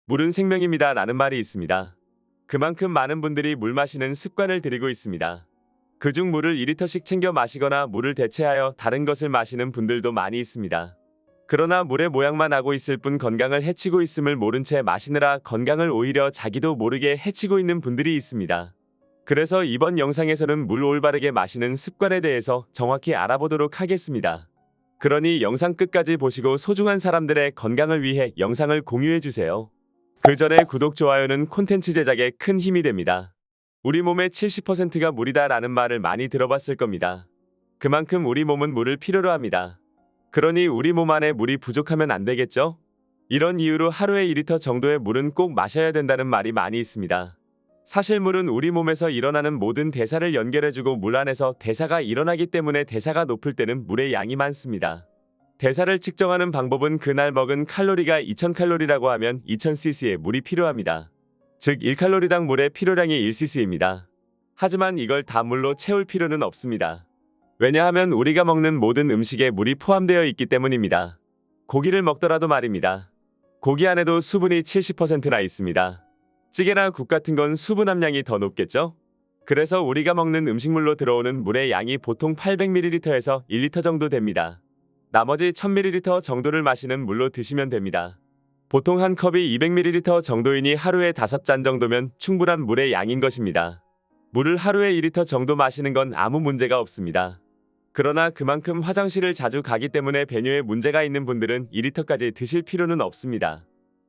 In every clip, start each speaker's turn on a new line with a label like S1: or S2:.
S1: 물은 생명입니다 라는 말이 있습니다. 그만큼 많은 분들이 물 마시는 습관을 들이고 있습니다. 그중 물을 2리터씩 챙겨 마시거나 물을 대체하여 다른 것을 마시는 분들도 많이 있습니다. 그러나 물의 모양만 하고 있을 뿐 건강을 해치고 있음을 모른 채 마시느라 건강을 오히려 자기도 모르게 해치고 있는 분들이 있습니다. 그래서 이번 영상에서는 물 올바르게 마시는 습관에 대해서 정확히 알아보도록 하겠습니다. 그러니 영상 끝까지 보시고 소중한 사람들의 건강을 위해 영상을 공유해주세요. 그 전에 구독, 좋아요는 콘텐츠 제작에 큰 힘이 됩니다. 우리 몸의 70%가 물이다 라는 말을 많이 들어봤을 겁니다. 그만큼 우리 몸은 물을 필요로 합니다. 그러니 우리 몸 안에 물이 부족하면 안 되겠죠? 이런 이유로 하루에 2리터 정도의 물은 꼭 마셔야 된다는 말이 많이 있습니다. 사실 물은 우리 몸에서 일어나는 모든 대사를 연결해주고 물 안에서 대사가 일어나기 때문에 대사가 높을 때는 물의 양이 많습니다. 대사를 측정하는 방법은 그날 먹은 칼로리가 2000칼로리라고 하면 2000cc의 물이 필요합니다. 즉 1칼로리당 물의 필요량이 1cc입니다. 하지만 이걸 다 물로 채울 필요는 없습니다. 왜냐하면 우리가 먹는 모든 음식에 물이 포함되어 있기 때문입니다. 고기를 먹더라도 말입니다. 고기 안에도 수분이 70%나 있습니다. 찌개나 국 같은 건 수분 함량이 더 높겠죠? 그래서 우리가 먹는 음식물로 들어오는 물의 양이 보통 800ml에서 1리터 정도 됩니다. 나머지 1000ml 정도를 마시는 물로 드시면 됩니다. 보통 한 컵이 200ml 정도이니 하루에 5잔 정도면 충분한 물의 양인 것입니다. 물을 하루에 2리터 정도 마시는 건 아무 문제가 없습니다. 그러나 그만큼 화장실을 자주 가기 때문에 배뇨에 문제가 있는 분들은 2리터까지 드실 필요는 없습니다.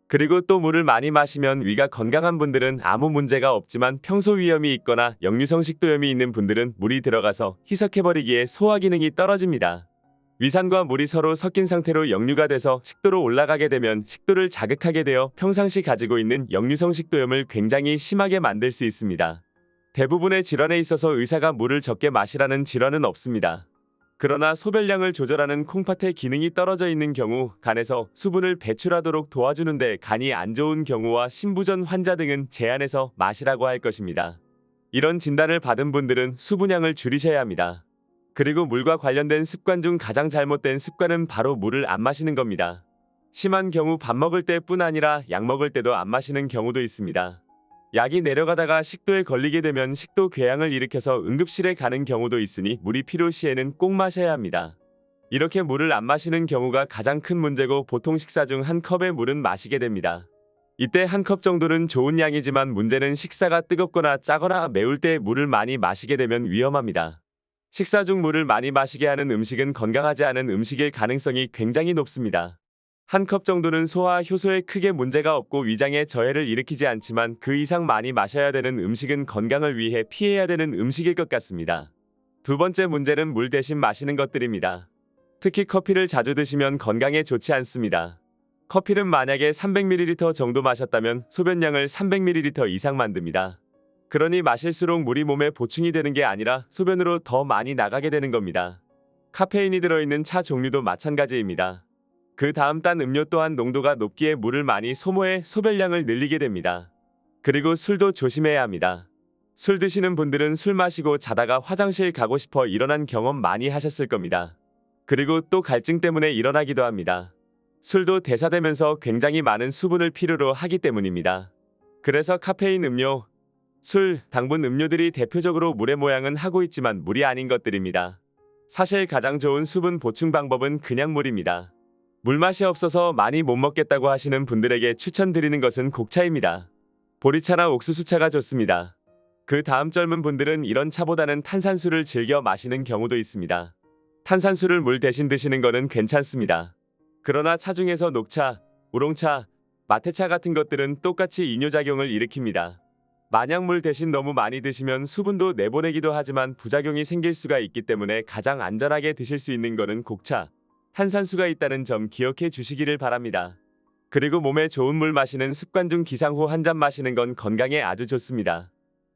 S1: 그리고 또 물을 많이 마시면 위가 건강한 분들은 아무 문제가 없지만 평소 위염이 있거나 역류성 식도염이 있는 분들은 물이 들어가서 희석해버리기에 소화 기능이 떨어집니다. 위산과 물이 서로 섞인 상태로 역류가 돼서 식도로 올라가게 되면 식도를 자극하게 되어 평상시 가지고 있는 역류성 식도염을 굉장히 심하게 만들 수 있습니다. 대부분의 질환에 있어서 의사가 물을 적게 마시라는 질환은 없습니다. 그러나 소변량을 조절하는 콩팥의 기능이 떨어져 있는 경우, 간에서 수분을 배출하도록 도와주는데 간이 안 좋은 경우와 심부전 환자 등은 제한해서 마시라고 할 것입니다. 이런 진단을 받은 분들은 수분량을 줄이셔야 합니다. 그리고 물과 관련된 습관 중 가장 잘못된 습관은 바로 물을 안 마시는 겁니다. 심한 경우 밥 먹을 때뿐 아니라 약 먹을 때도 안 마시는 경우도 있습니다. 약이 내려가다가 식도에 걸리게 되면 식도 궤양을 일으켜서 응급실에 가는 경우도 있으니 물이 필요시에는 꼭 마셔야 합니다. 이렇게 물을 안 마시는 경우가 가장 큰 문제고 보통 식사 중 한 컵의 물은 마시게 됩니다. 이때 한 컵 정도는 좋은 양이지만 문제는 식사가 뜨겁거나 짜거나 매울 때 물을 많이 마시게 되면 위험합니다. 식사 중 물을 많이 마시게 하는 음식은 건강하지 않은 음식일 가능성이 굉장히 높습니다. 한 컵 정도는 소화 효소에 크게 문제가 없고 위장에 저해를 일으키지 않지만 그 이상 많이 마셔야 되는 음식은 건강을 위해 피해야 되는 음식일 것 같습니다. 두 번째 문제는 물 대신 마시는 것들입니다. 특히 커피를 자주 드시면 건강에 좋지 않습니다. 커피는 만약에 300ml 정도 마셨다면 소변량을 300ml 이상 만듭니다. 그러니 마실수록 물이 몸에 보충이 되는 게 아니라 소변으로 더 많이 나가게 되는 겁니다. 카페인이 들어있는 차 종류도 마찬가지입니다. 그 다음 딴 음료 또한 농도가 높기에 물을 많이 소모해 소변량을 늘리게 됩니다. 그리고 술도 조심해야 합니다. 술 드시는 분들은 술 마시고 자다가 화장실 가고 싶어 일어난 경험 많이 하셨을 겁니다. 그리고 또 갈증 때문에 일어나기도 합니다. 술도 대사되면서 굉장히 많은 수분을 필요로 하기 때문입니다. 그래서 카페인 음료, 술, 당분 음료들이 대표적으로 물의 모양은 하고 있지만 물이 아닌 것들입니다. 사실 가장 좋은 수분 보충 방법은 그냥 물입니다. 물맛이 없어서 많이 못 먹겠다고 하시는 분들에게 추천드리는 것은 곡차입니다. 보리차나 옥수수차가 좋습니다. 그 다음 젊은 분들은 이런 차보다는 탄산수를 즐겨 마시는 경우도 있습니다. 탄산수를 물 대신 드시는 거는 괜찮습니다. 그러나 차 중에서 녹차, 우롱차, 마테차 같은 것들은 똑같이 이뇨작용을 일으킵니다. 만약 물 대신 너무 많이 드시면 수분도 내보내기도 하지만 부작용이 생길 수가 있기 때문에 가장 안전하게 드실 수 있는 거는 곡차, 탄산수가 있다는 점 기억해 주시기를 바랍니다. 그리고 몸에 좋은 물 마시는 습관 중 기상 후 한 잔 마시는 건 건강에 아주 좋습니다.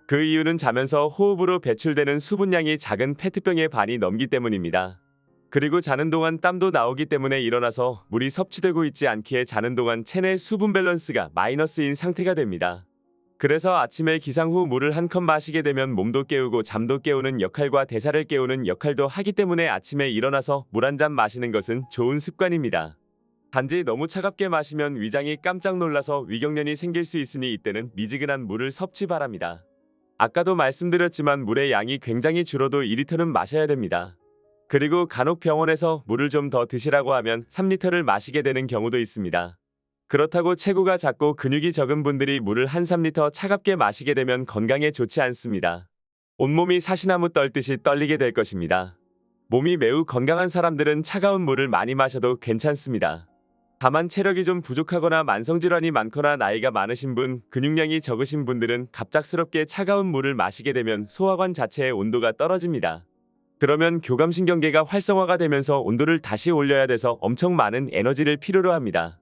S1: 그 이유는 자면서 호흡으로 배출되는 수분량이 작은 페트병의 반이 넘기 때문입니다. 그리고 자는 동안 땀도 나오기 때문에 일어나서 물이 섭취되고 있지 않기에 자는 동안 체내 수분 밸런스가 마이너스인 상태가 됩니다. 그래서 아침에 기상 후 물을 한 컵 마시게 되면 몸도 깨우고 잠도 깨우는 역할과 대사를 깨우는 역할도 하기 때문에 아침에 일어나서 물 한 잔 마시는 것은 좋은 습관입니다. 단지 너무 차갑게 마시면 위장이 깜짝 놀라서 위경련이 생길 수 있으니 이때는 미지근한 물을 섭취 바랍니다. 아까도 말씀드렸지만 물의 양이 굉장히 줄어도 2리터는 마셔야 됩니다. 그리고 간혹 병원에서 물을 좀 더 드시라고 하면 3리터를 마시게 되는 경우도 있습니다. 그렇다고 체구가 작고 근육이 적은 분들이 물을 한 3리터 차갑게 마시게 되면 건강에 좋지 않습니다. 온몸이 사시나무 떨듯이 떨리게 될 것입니다. 몸이 매우 건강한 사람들은 차가운 물을 많이 마셔도 괜찮습니다. 다만 체력이 좀 부족하거나 만성질환이 많거나 나이가 많으신 분, 근육량이 적으신 분들은 갑작스럽게 차가운 물을 마시게 되면 소화관 자체의 온도가 떨어집니다. 그러면 교감신경계가 활성화가 되면서 온도를 다시 올려야 돼서 엄청 많은 에너지를 필요로 합니다.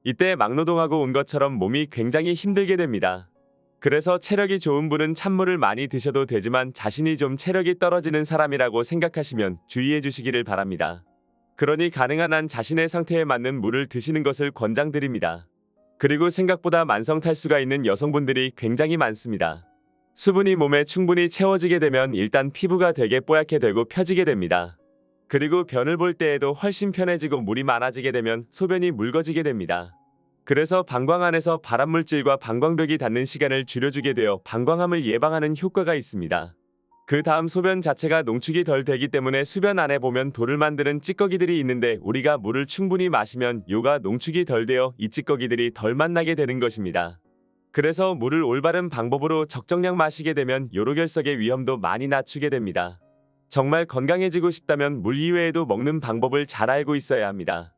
S1: 이때 막노동하고 온 것처럼 몸이 굉장히 힘들게 됩니다. 그래서 체력이 좋은 분은 찬물을 많이 드셔도 되지만 자신이 좀 체력이 떨어지는 사람이라고 생각하시면 주의해 주시기를 바랍니다. 그러니 가능한 한 자신의 상태에 맞는 물을 드시는 것을 권장드립니다. 그리고 생각보다 만성 탈수가 있는 여성분들이 굉장히 많습니다. 수분이 몸에 충분히 채워지게 되면 일단 피부가 되게 뽀얗게 되고 펴지게 됩니다. 그리고 변을 볼 때에도 훨씬 편해지고 물이 많아지게 되면 소변이 묽어지게 됩니다. 그래서 방광 안에서 발암물질과 방광벽이 닿는 시간을 줄여주게 되어 방광암을 예방하는 효과가 있습니다. 그 다음 소변 자체가 농축이 덜 되기 때문에 수변 안에 보면 돌을 만드는 찌꺼기들이 있는데 우리가 물을 충분히 마시면 요가 농축이 덜 되어 이 찌꺼기들이 덜 만나게 되는 것입니다. 그래서 물을 올바른 방법으로 적정량 마시게 되면 요로결석의 위험도 많이 낮추게 됩니다. 정말 건강해지고 싶다면 물 이외에도 먹는 방법을 잘 알고 있어야 합니다.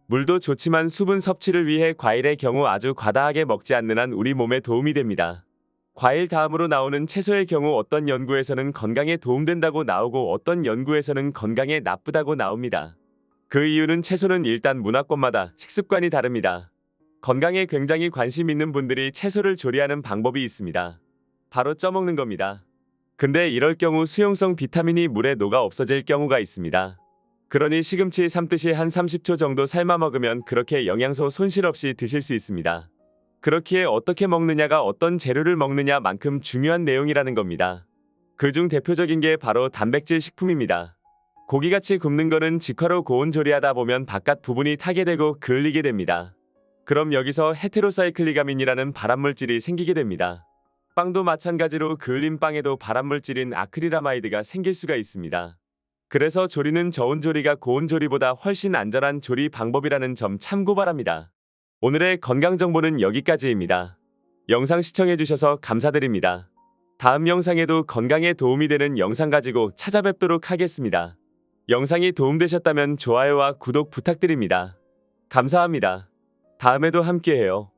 S1: 물도 좋지만 수분 섭취를 위해 과일의 경우 아주 과다하게 먹지 않는 한 우리 몸에 도움이 됩니다. 과일 다음으로 나오는 채소의 경우 어떤 연구에서는 건강에 도움된다고 나오고 어떤 연구에서는 건강에 나쁘다고 나옵니다. 그 이유는 채소는 일단 문화권마다 식습관이 다릅니다. 건강에 굉장히 관심 있는 분들이 채소를 조리하는 방법이 있습니다. 바로 쪄먹는 겁니다. 근데 이럴 경우 수용성 비타민이 물에 녹아 없어질 경우가 있습니다. 그러니 시금치 삶듯이 한 30초 정도 삶아 먹으면 그렇게 영양소 손실 없이 드실 수 있습니다. 그렇기에 어떻게 먹느냐가 어떤 재료를 먹느냐만큼 중요한 내용이라는 겁니다. 그중 대표적인 게 바로 단백질 식품입니다. 고기같이 굽는 거는 직화로 고온 조리하다 보면 바깥 부분이 타게 되고 그을리게 됩니다. 그럼 여기서 헤테로사이클리가민이라는 발암물질이 생기게 됩니다. 빵도 마찬가지로 그을린 빵에도 발암물질인 아크릴아마이드가 생길 수가 있습니다. 그래서 조리는 저온 조리가 고온 조리보다 훨씬 안전한 조리 방법이라는 점 참고 바랍니다. 오늘의 건강 정보는 여기까지입니다. 영상 시청해주셔서 감사드립니다. 다음 영상에도 건강에 도움이 되는 영상 가지고 찾아뵙도록 하겠습니다. 영상이 도움되셨다면 좋아요와 구독 부탁드립니다. 감사합니다. 다음에도 함께해요.